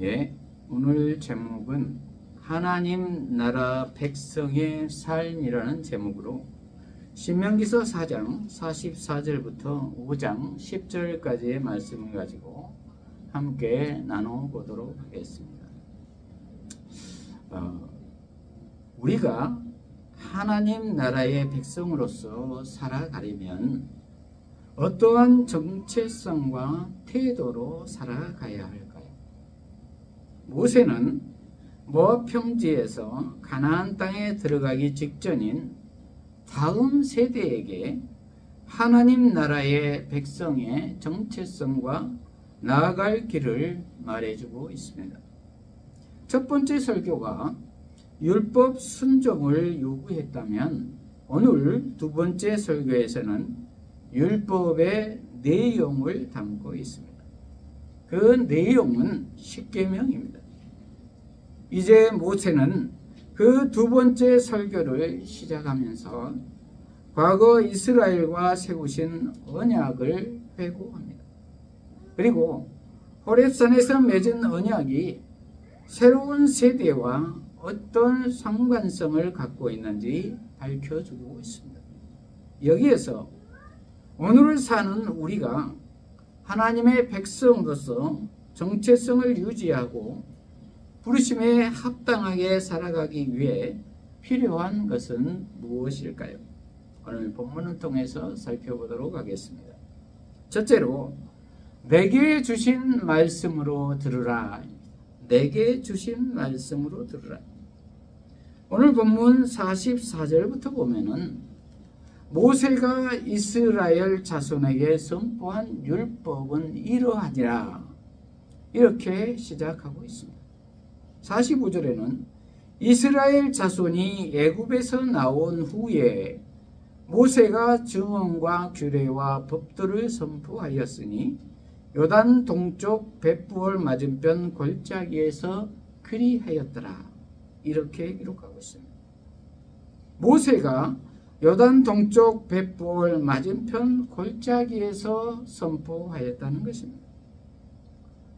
예, 오늘 제목은 하나님 나라 백성의 삶이라는 제목으로 신명기서 4장 44절부터 5장 10절까지의 말씀을 가지고 함께 나눠보도록 하겠습니다. 우리가 하나님 나라의 백성으로서 살아가려면 어떠한 정체성과 태도로 살아가야 할까요? 모세는 모압 평지에서 가나안 땅에 들어가기 직전인 다음 세대에게 하나님 나라의 백성의 정체성과 나아갈 길을 말해주고 있습니다. 첫 번째 설교가 율법 순종을 요구했다면 오늘 두 번째 설교에서는 율법의 내용을 담고 있습니다. 그 내용은 십계명입니다. 이제 모세는 그 두 번째 설교를 시작하면서 과거 이스라엘과 세우신 언약을 회고합니다. 그리고 호렙산에서 맺은 언약이 새로운 세대와 어떤 상관성을 갖고 있는지 밝혀주고 있습니다. 여기에서 오늘을 사는 우리가 하나님의 백성으로서 정체성을 유지하고 부르심에 합당하게 살아가기 위해 필요한 것은 무엇일까요? 오늘 본문을 통해서 살펴보도록 하겠습니다. 첫째로 내게 주신 말씀으로 들으라. 내게 주신 말씀으로 들으라. 오늘 본문 44절부터 보면은 모세가 이스라엘 자손에게 선포한 율법은 이러하니라. 이렇게 시작하고 있습니다. 45절에는 이스라엘 자손이 애굽에서 나온 후에 모세가 증언과 규례와 법도를 선포하였으니 요단 동쪽 벳부올 맞은편 골짜기에서 그리하였더라. 이렇게 기록하고 있습니다. 모세가 요단 동쪽 벳부올 맞은편 골짜기에서 선포하였다는 것입니다.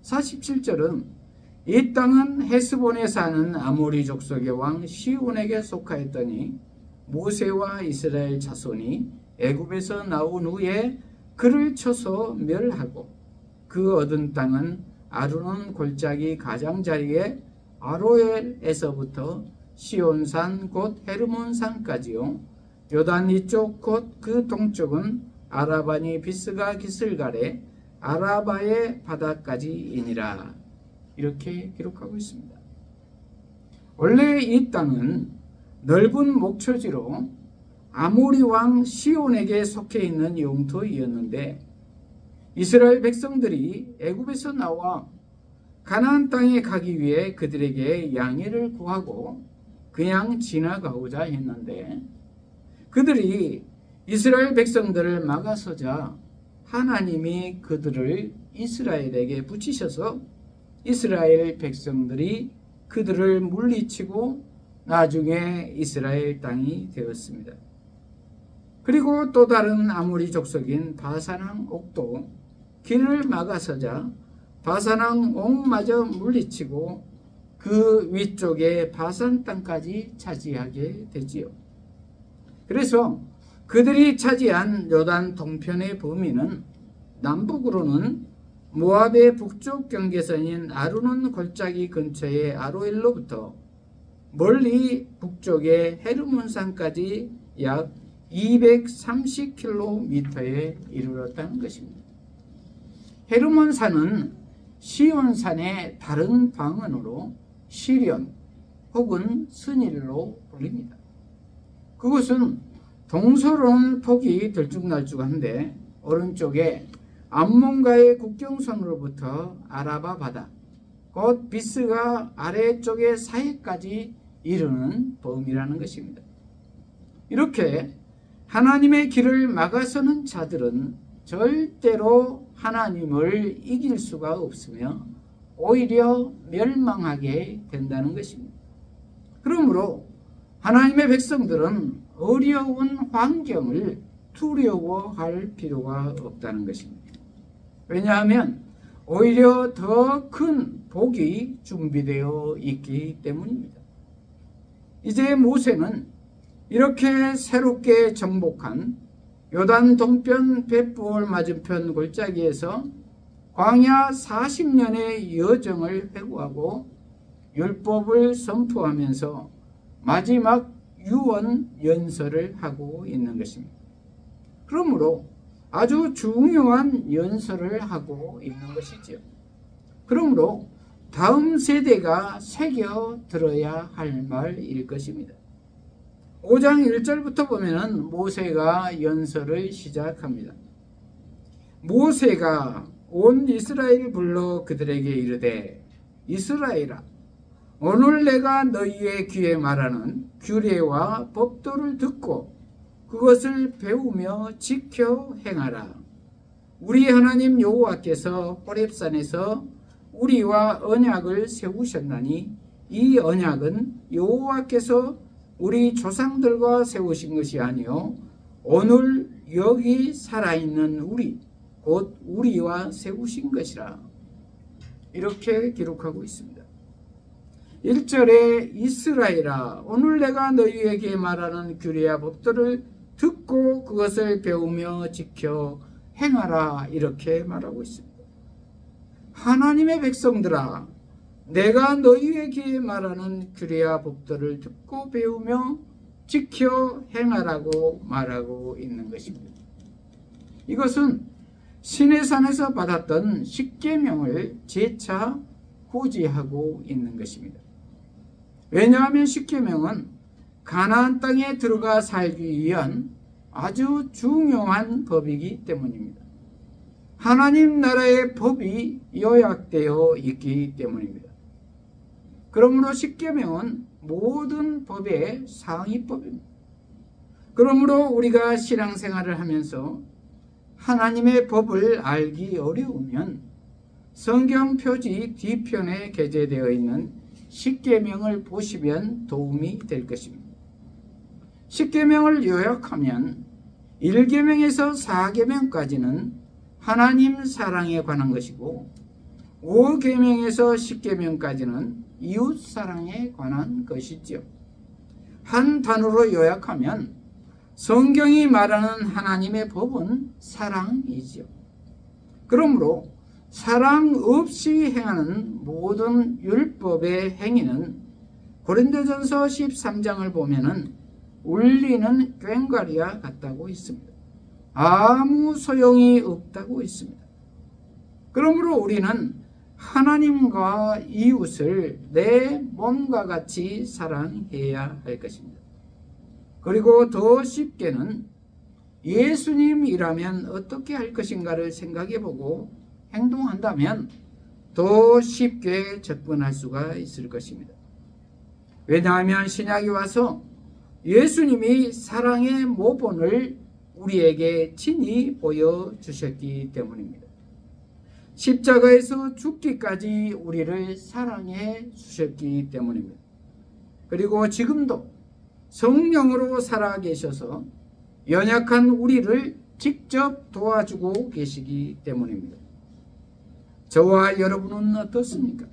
47절은 이 땅은 헤스본에 사는 아모리 족속의 왕 시온에게 속하였더니 모세와 이스라엘 자손이 애굽에서 나온 후에 그를 쳐서 멸하고 그 얻은 땅은 아르논 골짜기 가장자리에 아로엘에서부터 시온산 곧 헤르몬산까지요. 요단 이쪽 곧 그 동쪽은 아라바니 비스가 기슬갈에 아라바의 바다까지이니라. 이렇게 기록하고 있습니다. 원래 이 땅은 넓은 목초지로 아모리 왕 시온에게 속해 있는 영토이었는데 이스라엘 백성들이 애굽에서 나와 가나안 땅에 가기 위해 그들에게 양해를 구하고 그냥 지나가고자 했는데 그들이 이스라엘 백성들을 막아서자 하나님이 그들을 이스라엘에게 붙이셔서 이스라엘 백성들이 그들을 물리치고 나중에 이스라엘 땅이 되었습니다. 그리고 또 다른 아모리 족속인 바산왕 옥도 길을 막아서자 바산왕 옥마저 물리치고 그 위쪽에 바산 땅까지 차지하게 되지요. 그래서 그들이 차지한 요단 동편의 범위는 남북으로는 모압의 북쪽 경계선인 아르논 골짜기 근처의 아로엘로부터 멀리 북쪽의 헤르몬산까지 약 230km에 이르렀다는 것입니다. 헤르몬산은 시온산의 다른 방언으로 시련 혹은 스닐로 불립니다. 그곳은 동서로는 폭이 들쭉날쭉한데 오른쪽에 암몬과의 국경선으로부터 아라바 바다, 곧 비스가 아래쪽의 사이까지 이르는 범위라는 것입니다. 이렇게 하나님의 길을 막아서는 자들은 절대로 하나님을 이길 수가 없으며 오히려 멸망하게 된다는 것입니다. 그러므로 하나님의 백성들은 어려운 환경을 두려워할 필요가 없다는 것입니다. 왜냐하면 오히려 더 큰 복이 준비되어 있기 때문입니다. 이제 모세는 이렇게 새롭게 정복한 요단 동편 벳부올 맞은편 골짜기에서 광야 40년의 여정을 회고하고 율법을 선포하면서 마지막 유언 연설을 하고 있는 것입니다. 그러므로 아주 중요한 연설을 하고 있는 것이지요. 그러므로 다음 세대가 새겨 들어야 할 말일 것입니다. 5장 1절부터 보면은 모세가 연설을 시작합니다. 모세가 온 이스라엘을 불러 그들에게 이르되 이스라엘아 오늘 내가 너희의 귀에 말하는 규례와 법도를 듣고 그것을 배우며 지켜 행하라. 우리 하나님 여호와께서 호렙산에서 우리와 언약을 세우셨나니 이 언약은 여호와께서 우리 조상들과 세우신 것이 아니요 오늘 여기 살아있는 우리 곧 우리와 세우신 것이라. 이렇게 기록하고 있습니다. 1절에 이스라엘아 오늘 내가 너희에게 말하는 규례와 법도를 듣고 그것을 배우며 지켜 행하라. 이렇게 말하고 있습니다. 하나님의 백성들아 내가 너희에게 말하는 규례와 법도를 듣고 배우며 지켜 행하라고 말하고 있는 것입니다. 이것은 시내산에서 받았던 십계명을 재차 고지하고 있는 것입니다. 왜냐하면 십계명은 가나안 땅에 들어가 살기 위한 아주 중요한 법이기 때문입니다. 하나님 나라의 법이 요약되어 있기 때문입니다. 그러므로 십계명은 모든 법의 상위법입니다. 그러므로 우리가 신앙생활을 하면서 하나님의 법을 알기 어려우면 성경 표지 뒤편에 게재되어 있는 십계명을 보시면 도움이 될 것입니다. 십계명을 요약하면 1계명에서 4계명까지는 하나님 사랑에 관한 것이고 5계명에서 10계명까지는 이웃 사랑에 관한 것이지요. 한 단어로 요약하면 성경이 말하는 하나님의 법은 사랑이지요. 그러므로 사랑 없이 행하는 모든 율법의 행위는 고린도전서 13장을 보면은 울리는 꽹과리와 같다고 있습니다. 아무 소용이 없다고 있습니다. 그러므로 우리는 하나님과 이웃을 내 몸과 같이 사랑해야 할 것입니다. 그리고 더 쉽게는 예수님이라면 어떻게 할 것인가를 생각해보고 행동한다면 더 쉽게 접근할 수가 있을 것입니다. 왜냐하면 신약에 와서 예수님이 사랑의 모본을 우리에게 친히 보여주셨기 때문입니다. 십자가에서 죽기까지 우리를 사랑해 주셨기 때문입니다. 그리고 지금도 성령으로 살아계셔서 연약한 우리를 직접 도와주고 계시기 때문입니다. 저와 여러분은 어떻습니까?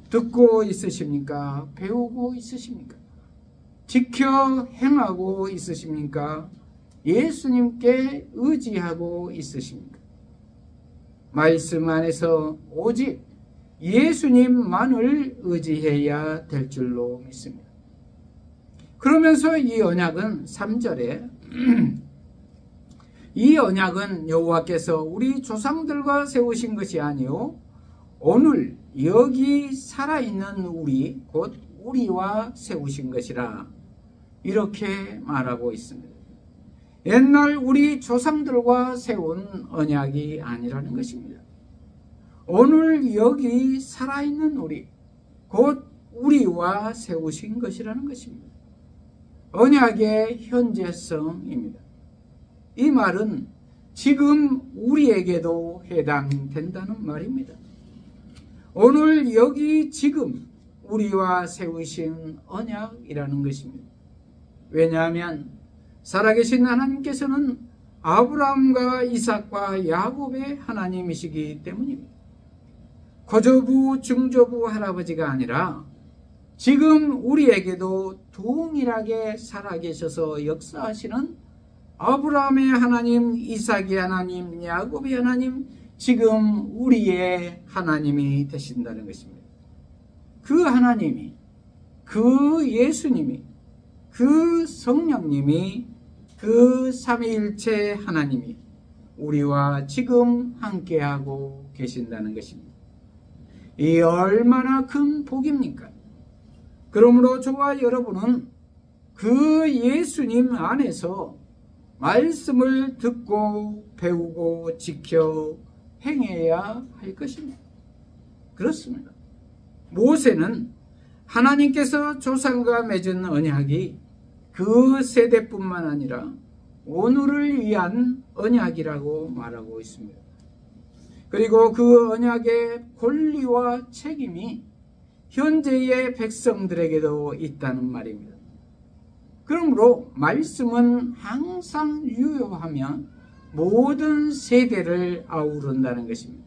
듣고 있으십니까? 배우고 있으십니까? 지켜 행하고 있으십니까? 예수님께 의지하고 있으십니까? 말씀 안에서 오직 예수님만을 의지해야 될 줄로 믿습니다. 그러면서 이 언약은 3절에 이 언약은 여호와께서 우리 조상들과 세우신 것이 아니요 오늘 여기 살아있는 우리 곧 우리와 세우신 것이라. 이렇게 말하고 있습니다. 옛날 우리 조상들과 세운 언약이 아니라는 것입니다. 오늘 여기 살아있는 우리 곧 우리와 세우신 것이라는 것입니다. 언약의 현재성입니다. 이 말은 지금 우리에게도 해당된다는 말입니다. 오늘 여기 지금 우리와 세우신 언약이라는 것입니다. 왜냐하면 살아계신 하나님께서는 아브라함과 이삭과 야곱의 하나님이시기 때문입니다. 고조부, 중조부 할아버지가 아니라 지금 우리에게도 동일하게 살아계셔서 역사하시는 아브라함의 하나님, 이삭의 하나님, 야곱의 하나님, 지금 우리의 하나님이 되신다는 것입니다. 그 하나님이, 그 예수님이, 그 성령님이, 그 삼위일체 하나님이 우리와 지금 함께하고 계신다는 것입니다. 이 얼마나 큰 복입니까? 그러므로 저와 여러분은 그 예수님 안에서 말씀을 듣고 배우고 지켜 행해야 할 것입니다. 그렇습니다. 모세는 하나님께서 조상과 맺은 언약이 그 세대뿐만 아니라 오늘을 위한 언약이라고 말하고 있습니다. 그리고 그 언약의 권리와 책임이 현재의 백성들에게도 있다는 말입니다. 그러므로 말씀은 항상 유효하며 모든 세대를 아우른다는 것입니다.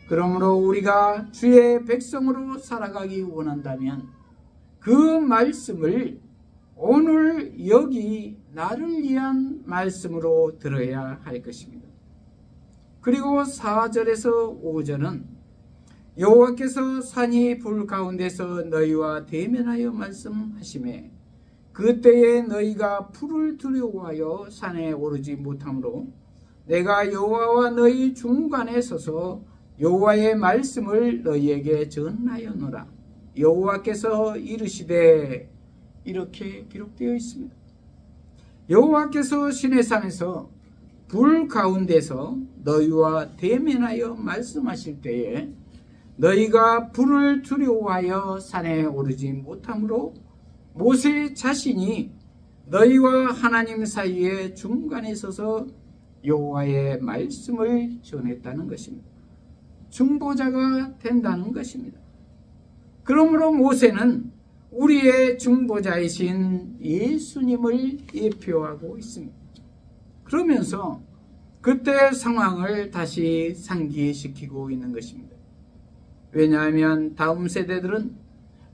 그러므로 우리가 주의 백성으로 살아가기 원한다면 그 말씀을 오늘 여기 나를 위한 말씀으로 들어야 할 것입니다. 그리고 4절에서 5절은 여호와께서 산이 불 가운데서 너희와 대면하여 말씀하시매 그때에 너희가 풀을 두려워하여 산에 오르지 못하므로 내가 여호와와 너희 중간에 서서 여호와의 말씀을 너희에게 전하였노라. 여호와께서 이르시되, 이렇게 기록되어 있습니다. 여호와께서 시내산에서 불 가운데서 너희와 대면하여 말씀하실 때에 너희가 불을 두려워하여 산에 오르지 못하므로 모세 자신이 너희와 하나님 사이의 중간에 서서 여호와의 말씀을 전했다는 것입니다. 중보자가 된다는 것입니다. 그러므로 모세는 우리의 중보자이신 예수님을 예표하고 있습니다. 그러면서 그때 상황을 다시 상기시키고 있는 것입니다. 왜냐하면 다음 세대들은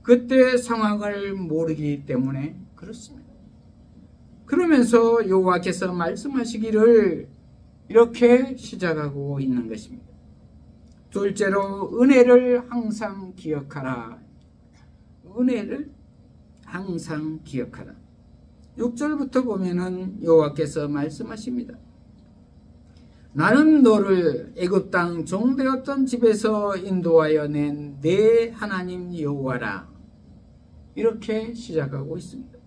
그때 상황을 모르기 때문에 그렇습니다. 그러면서 여호와께서 말씀하시기를 이렇게 시작하고 있는 것입니다. 둘째로 은혜를 항상 기억하라. 은혜를 항상 기억하라. 6절부터 보면은 여호와께서 말씀하십니다. 나는 너를 애굽 땅 종되었던 집에서 인도하여 낸 내 하나님 여호와라. 이렇게 시작하고 있습니다.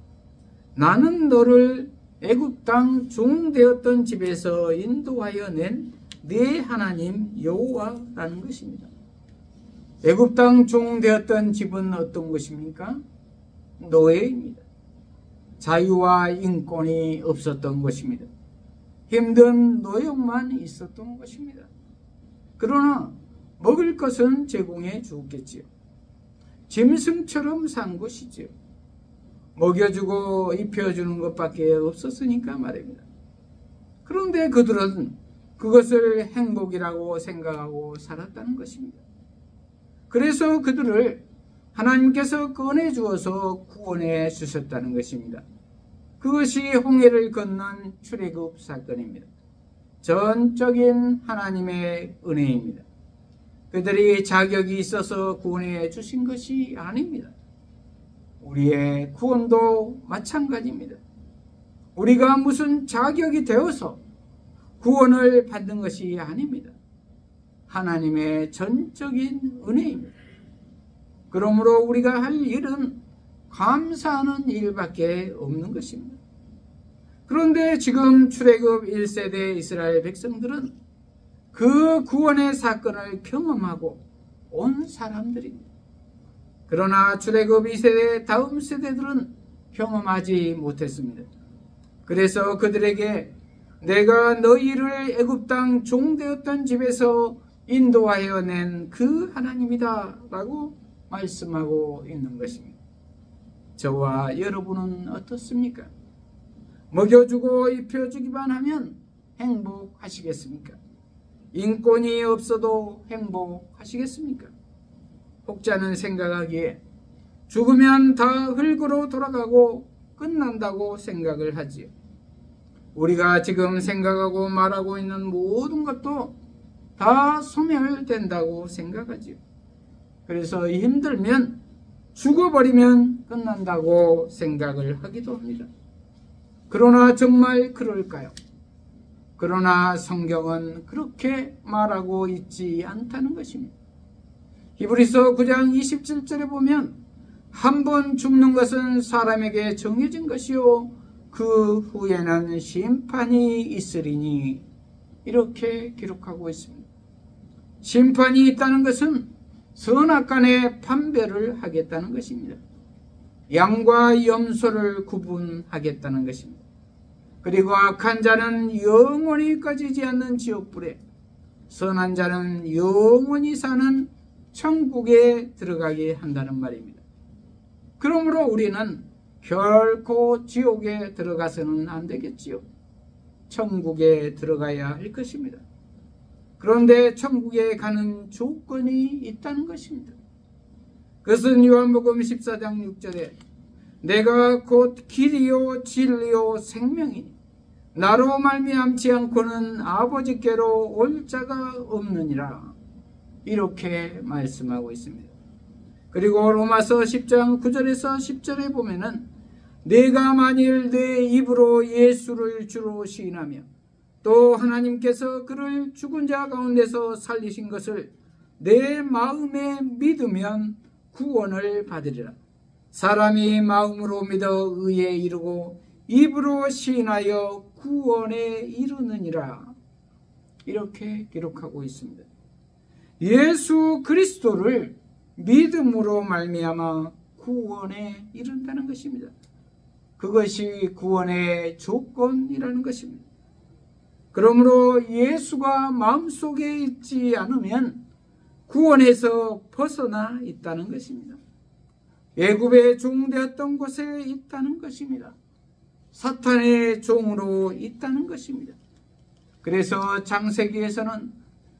나는 너를 애굽 땅 종되었던 집에서 인도하여 낸 내 하나님 여호와라는 것입니다. 애굽 땅 종되었던 집은 어떤 것입니까? 노예입니다. 자유와 인권이 없었던 것입니다. 힘든 노역만 있었던 것입니다. 그러나 먹을 것은 제공해 주었겠지요. 짐승처럼 산 것이지요. 먹여주고 입혀주는 것밖에 없었으니까 말입니다. 그런데 그들은 그것을 행복이라고 생각하고 살았다는 것입니다. 그래서 그들을 하나님께서 꺼내 주어서 구원해 주셨다는 것입니다. 그것이 홍해를 건넌 출애굽 사건입니다. 전적인 하나님의 은혜입니다. 그들이 자격이 있어서 구원해 주신 것이 아닙니다. 우리의 구원도 마찬가지입니다. 우리가 무슨 자격이 되어서 구원을 받는 것이 아닙니다. 하나님의 전적인 은혜입니다. 그러므로 우리가 할 일은 감사하는 일밖에 없는 것입니다. 그런데 지금 출애굽 1세대 이스라엘 백성들은 그 구원의 사건을 경험하고 온 사람들입니다. 그러나 출애굽 2세대 다음 세대들은 경험하지 못했습니다. 그래서 그들에게 내가 너희를 애굽 땅 종되었던 집에서 인도하여 낸 그 하나님이다 라고 말씀하고 있는 것입니다. 저와 여러분은 어떻습니까? 먹여주고 입혀주기만 하면 행복하시겠습니까? 인권이 없어도 행복하시겠습니까? 혹자는 생각하기에 죽으면 다 흙으로 돌아가고 끝난다고 생각을 하지요. 우리가 지금 생각하고 말하고 있는 모든 것도 다 소멸된다고 생각하지요. 그래서 힘들면 죽어버리면 끝난다고 생각을 하기도 합니다. 그러나 정말 그럴까요? 그러나 성경은 그렇게 말하고 있지 않다는 것입니다. 히브리서 9장 27절에 보면 한 번 죽는 것은 사람에게 정해진 것이요 그 후에는 심판이 있으리니 이렇게 기록하고 있습니다. 심판이 있다는 것은 선악간의 판별을 하겠다는 것입니다. 양과 염소를 구분하겠다는 것입니다. 그리고 악한 자는 영원히 꺼지지 않는 지옥불에, 선한 자는 영원히 사는 천국에 들어가게 한다는 말입니다. 그러므로 우리는 결코 지옥에 들어가서는 안 되겠지요. 천국에 들어가야 할 것입니다. 그런데 천국에 가는 조건이 있다는 것입니다. 그것은 요한복음 14장 6절에 내가 곧 길이요 진리요 생명이니 나로 말미암지 않고는 아버지께로 올 자가 없느니라 이렇게 말씀하고 있습니다. 그리고 로마서 10장 9절에서 10절에 보면은 내가 만일 내 입으로 예수를 주로 시인하며 또 하나님께서 그를 죽은 자 가운데서 살리신 것을 내 마음에 믿으면 구원을 받으리라. 사람이 마음으로 믿어 의에 이르고 입으로 시인하여 구원에 이르느니라. 이렇게 기록하고 있습니다. 예수 그리스도를 믿음으로 말미암아 구원에 이른다는 것입니다. 그것이 구원의 조건이라는 것입니다. 그러므로 예수가 마음속에 있지 않으면 구원에서 벗어나 있다는 것입니다. 애굽의 종 되었던 곳에 있다는 것입니다. 사탄의 종으로 있다는 것입니다. 그래서 창세기에서는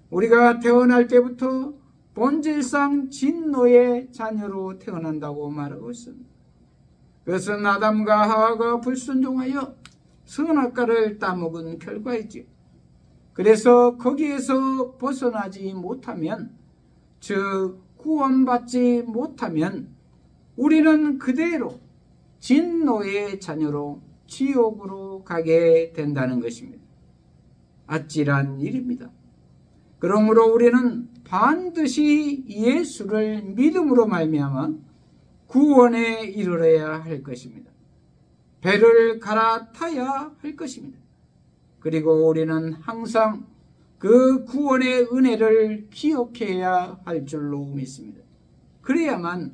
우리가 태어날 때부터 본질상 진노의 자녀로 태어난다고 말하고 있습니다. 그것은 아담과 하와가 불순종하여 선악과를 따먹은 결과이지. 그래서 거기에서 벗어나지 못하면, 즉 구원받지 못하면 우리는 그대로 진노의 자녀로 지옥으로 가게 된다는 것입니다. 아찔한 일입니다. 그러므로 우리는 반드시 예수를 믿음으로 말미암아 구원에 이르러야 할 것입니다. 배를 갈아타야 할 것입니다. 그리고 우리는 항상 그 구원의 은혜를 기억해야 할 줄로 믿습니다. 그래야만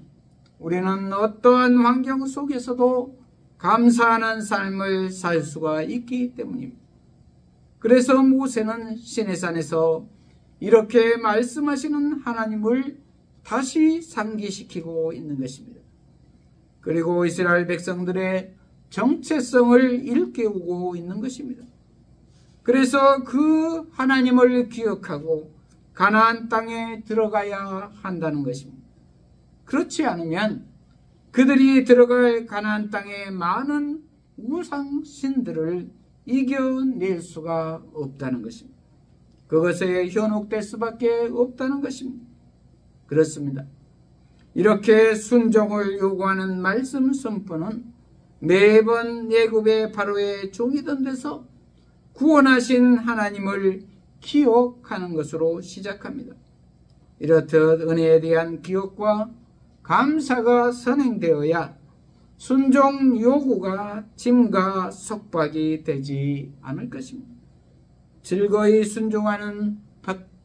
우리는 어떠한 환경 속에서도 감사하는 삶을 살 수가 있기 때문입니다. 그래서 모세는 시내산에서 이렇게 말씀하시는 하나님을 다시 상기시키고 있는 것입니다. 그리고 이스라엘 백성들의 정체성을 일깨우고 있는 것입니다. 그래서 그 하나님을 기억하고 가나안 땅에 들어가야 한다는 것입니다. 그렇지 않으면 그들이 들어갈 가나안 땅의 많은 우상신들을 이겨낼 수가 없다는 것입니다. 그것에 현혹될 수밖에 없다는 것입니다. 그렇습니다. 이렇게 순종을 요구하는 말씀 선포는 매번 애굽의 바로의 종이던 데서 구원하신 하나님을 기억하는 것으로 시작합니다. 이렇듯 은혜에 대한 기억과 감사가 선행되어야 순종 요구가 짐과 속박이 되지 않을 것입니다. 즐거이 순종하는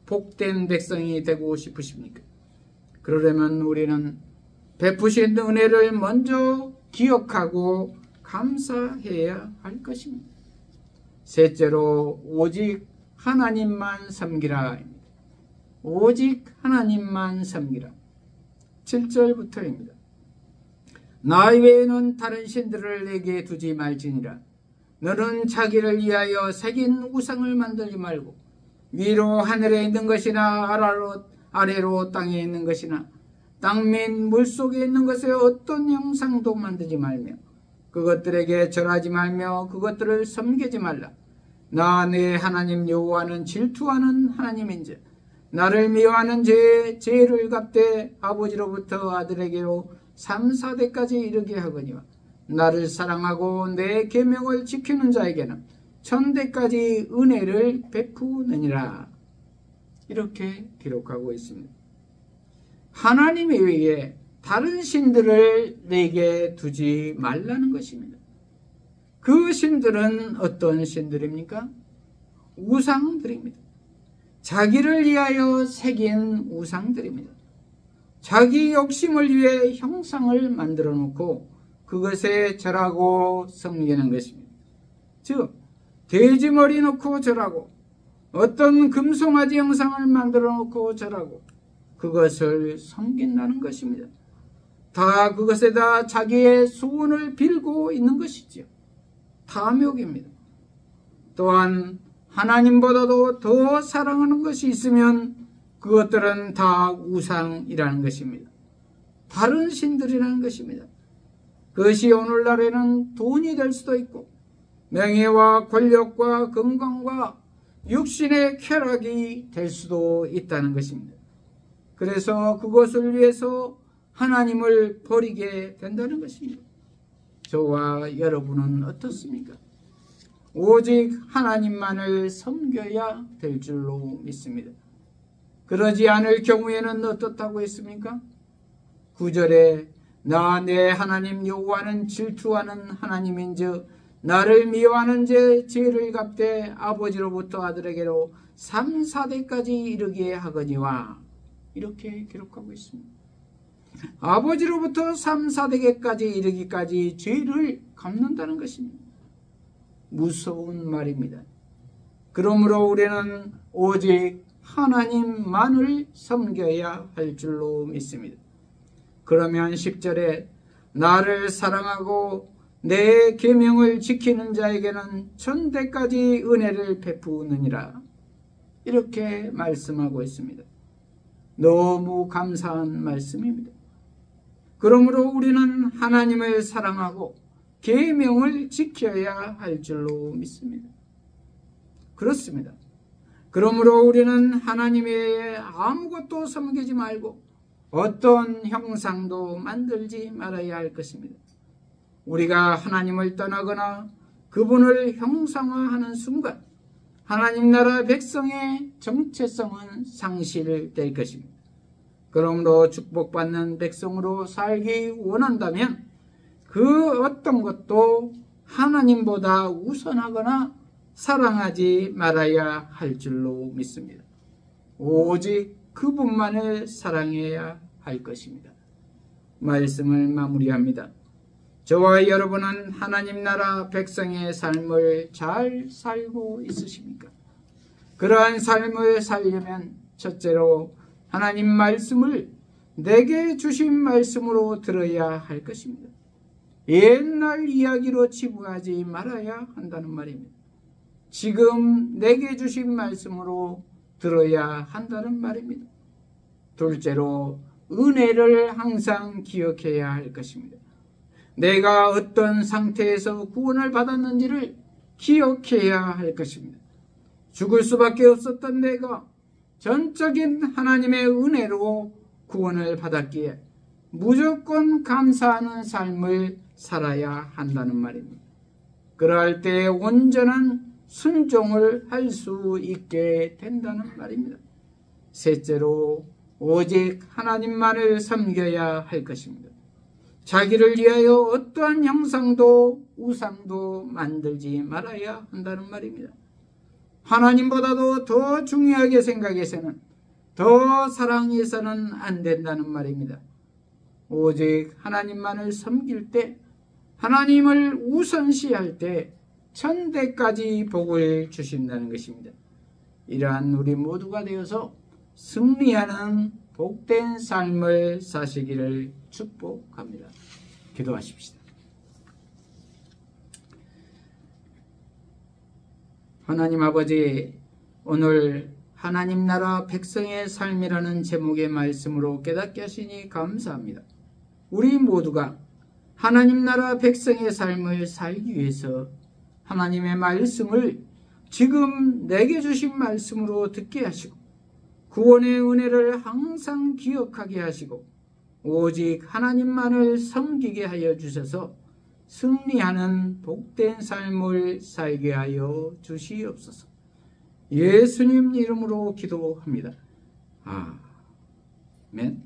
복된 백성이 되고 싶으십니까? 그러려면 우리는 베푸신 은혜를 먼저 기억하고 감사해야 할 것입니다. 셋째로 오직 하나님만 섬기라. 오직 하나님만 섬기라. 7절부터입니다. 나 외에는 다른 신들을 내게 두지 말지니라. 너는 자기를 위하여 새긴 우상을 만들지 말고 위로 하늘에 있는 것이나 아래로 땅에 있는 것이나 땅 및 물속에 있는 것의 어떤 형상도 만들지 말며 그것들에게 절하지 말며 그것들을 섬기지 말라. 나 내 하나님 여호와는 질투하는 하나님인즉 나를 미워하는 죄를 갚되 아버지로부터 아들에게로 3, 4대까지 이르게 하거니와 나를 사랑하고 내 계명을 지키는 자에게는 1000대까지 은혜를 베푸느니라. 이렇게 기록하고 있습니다. 하나님 외에 다른 신들을 내게 두지 말라는 것입니다. 그 신들은 어떤 신들입니까? 우상들입니다. 자기를 위하여 새긴 우상들입니다. 자기 욕심을 위해 형상을 만들어 놓고 그것에 절하고 섬기는 것입니다. 즉 돼지 머리 놓고 절하고 어떤 금송아지 형상을 만들어 놓고 절하고 그것을 섬긴다는 것입니다. 다 그것에다 자기의 소원을 빌고 있는 것이지요. 탐욕입니다. 또한 하나님보다도 더 사랑하는 것이 있으면 그것들은 다 우상이라는 것입니다. 다른 신들이라는 것입니다. 그것이 오늘날에는 돈이 될 수도 있고 명예와 권력과 건강과 육신의 쾌락이 될 수도 있다는 것입니다. 그래서 그것을 위해서 하나님을 버리게 된다는 것입니다. 저와 여러분은 어떻습니까? 오직 하나님만을 섬겨야 될 줄로 믿습니다. 그러지 않을 경우에는 어떻다고 했습니까? 9절에 나 내 하나님 여호와는 질투하는 하나님인즉 나를 미워하는 죄를 갚되 아버지로부터 아들에게로 3, 4대까지 이르게 하거니와 이렇게 기록하고 있습니다. 아버지로부터 3, 4대까지 이르기까지 죄를 갚는다는 것입니다. 무서운 말입니다. 그러므로 우리는 오직 하나님만을 섬겨야 할 줄로 믿습니다. 그러면 10절에 나를 사랑하고 내 계명을 지키는 자에게는 1000대까지 은혜를 베푸느니라. 이렇게 말씀하고 있습니다. 너무 감사한 말씀입니다. 그러므로 우리는 하나님을 사랑하고 계명을 지켜야 할 줄로 믿습니다. 그렇습니다. 그러므로 우리는 하나님 외에 아무것도 섬기지 말고 어떤 형상도 만들지 말아야 할 것입니다. 우리가 하나님을 떠나거나 그분을 형상화하는 순간 하나님 나라 백성의 정체성은 상실될 것입니다. 그러므로 축복받는 백성으로 살기 원한다면 그 어떤 것도 하나님보다 우선하거나 사랑하지 말아야 할 줄로 믿습니다. 오직 그분만을 사랑해야 할 것입니다. 말씀을 마무리합니다. 저와 여러분은 하나님 나라 백성의 삶을 잘 살고 있으십니까? 그러한 삶을 살려면 첫째로 하나님 말씀을 내게 주신 말씀으로 들어야 할 것입니다. 옛날 이야기로 치부하지 말아야 한다는 말입니다. 지금 내게 주신 말씀으로 들어야 한다는 말입니다. 둘째로 은혜를 항상 기억해야 할 것입니다. 내가 어떤 상태에서 구원을 받았는지를 기억해야 할 것입니다. 죽을 수밖에 없었던 내가 전적인 하나님의 은혜로 구원을 받았기에 무조건 감사하는 삶을 살아야 한다는 말입니다. 그럴 때 온전한 순종을 할 수 있게 된다는 말입니다. 셋째로 오직 하나님만을 섬겨야 할 것입니다. 자기를 위하여 어떠한 형상도 우상도 만들지 말아야 한다는 말입니다. 하나님보다도 더 중요하게 생각해서는 더 사랑해서는 안 된다는 말입니다. 오직 하나님만을 섬길 때 하나님을 우선시할 때 1000대까지 복을 주신다는 것입니다. 이러한 우리 모두가 되어서 승리하는 복된 삶을 사시기를 축복합니다. 기도하십시다. 하나님 아버지, 오늘 하나님 나라 백성의 삶이라는 제목의 말씀으로 깨닫게 하시니 감사합니다. 우리 모두가 하나님 나라 백성의 삶을 살기 위해서 하나님의 말씀을 지금 내게 주신 말씀으로 듣게 하시고 구원의 은혜를 항상 기억하게 하시고 오직 하나님만을 섬기게 하여 주셔서 승리하는 복된 삶을 살게 하여 주시옵소서. 예수님 이름으로 기도합니다. 아멘.